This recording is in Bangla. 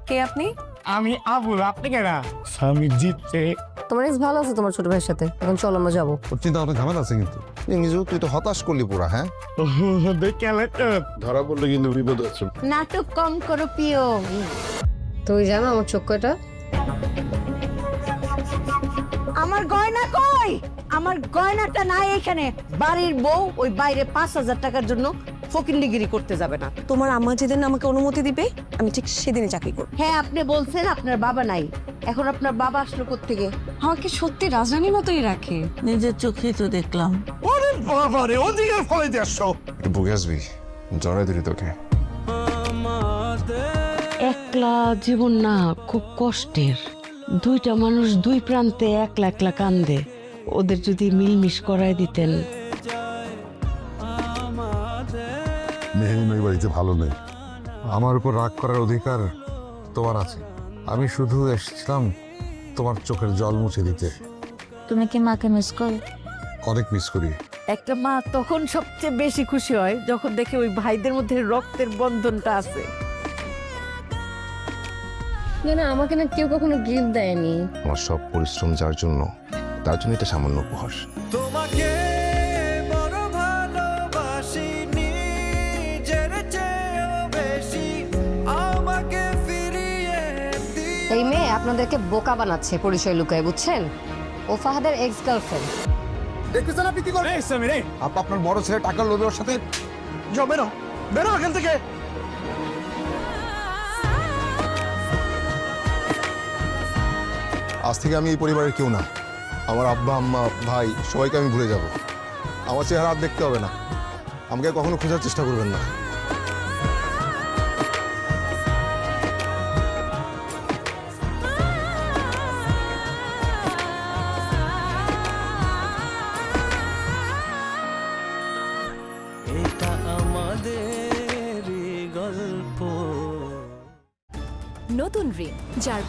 কে আপনি? আমি আবুল, আপনি কেনা? স্বামী জিতছে। তোমার এক্স ভালো আছে তোমার ছোট ভাইয়ের সাথে? এখন চলো আমরা যাবো। ওর চিন্তা অনেক ঝামেলা আছে কিন্তু নিজেও তুই তো হতাশ করলি পুরা। হ্যাঁ, দেখে ধরা পড়লে কিন্তু বিপদ আছে। নাটক কম করো প্রিয়। তুমি জানো আমার চোখ কয়টা? আমার গয়না কই? আমার গয়নাটা নাই এখানে। বাড়ির বউ ওই বাইরে 5,000 টাকার জন্য ফকিন্ডিগিরি করতে যাবে না। তোমার আম্মা যেদিন আমাকে অনুমতি দিবে আমি ঠিক সেদিনই চাকরি করব। হ্যাঁ, আপনি বলছেন আপনার বাবা নাই, এখন আপনার বাবা আসলো কোত্থেকে? আমাকে সত্যি রাজধানী মতোই রাখে। নিজের চোখেই তো দেখলাম। ওরে বাবারে, ওদিকে ফলে দিয়ে আসছো। একটু বুকে আসবি, জড়াই দিলি তোকে। একলা জীবন না, খুব কষ্টের। দুইটা মানুষ দুই প্রান্তে একলা একলা কান্দে। ওদের যদি মিলমিশ করায় দিতেন। মেহেরিন ওই বাড়িতে ভালো নেই। আমার উপর রাগ করার অধিকার তোমার আছে। আমি শুধু এসেছিলাম তোমার চোখের জল মুছে দিতে। তুমি কি মাকে মিস করো? অনেক মিস করি। একটা মা তখন সবচেয়ে বেশি খুশি হয় যখন দেখে ওই ভাইদের মধ্যে রক্তের বন্ধনটা আছে। না আমাকে না কেউ কখনো গিফট দেয়নি। আমার সব পরিশ্রম যার জন্য, তার জন্য এটা সামান্য উপহার। তোমাকে বড় ভালোবাসি, নিজের চেয়েও বেশি আমাকে ফিরিয়ে দিও। এই মেয়ে আপনাদেরকে বোকা বানাচ্ছে পরিচয় লুকায়, বুঝছেন? ও ফাহাদের এক্স গার্লফ্রেন্ড। দেখতেছেন আপনি কি করে? আপা আপনার বড় ছেলে টাকার লোভে ওর সাথে। যাও, বেরো বেরো এখান থেকে। আজ থেকে আমি এই পরিবারের কেউ না। আমার আব্বা আম্মা ভাই সবাইকে আমি ভুলে যাব। আমার চেহারা আর দেখতে হবে না। আমাকে কখনো খোঁজার চেষ্টা করবেন না। এটা আমাদের গল্প। নতুন রিং যার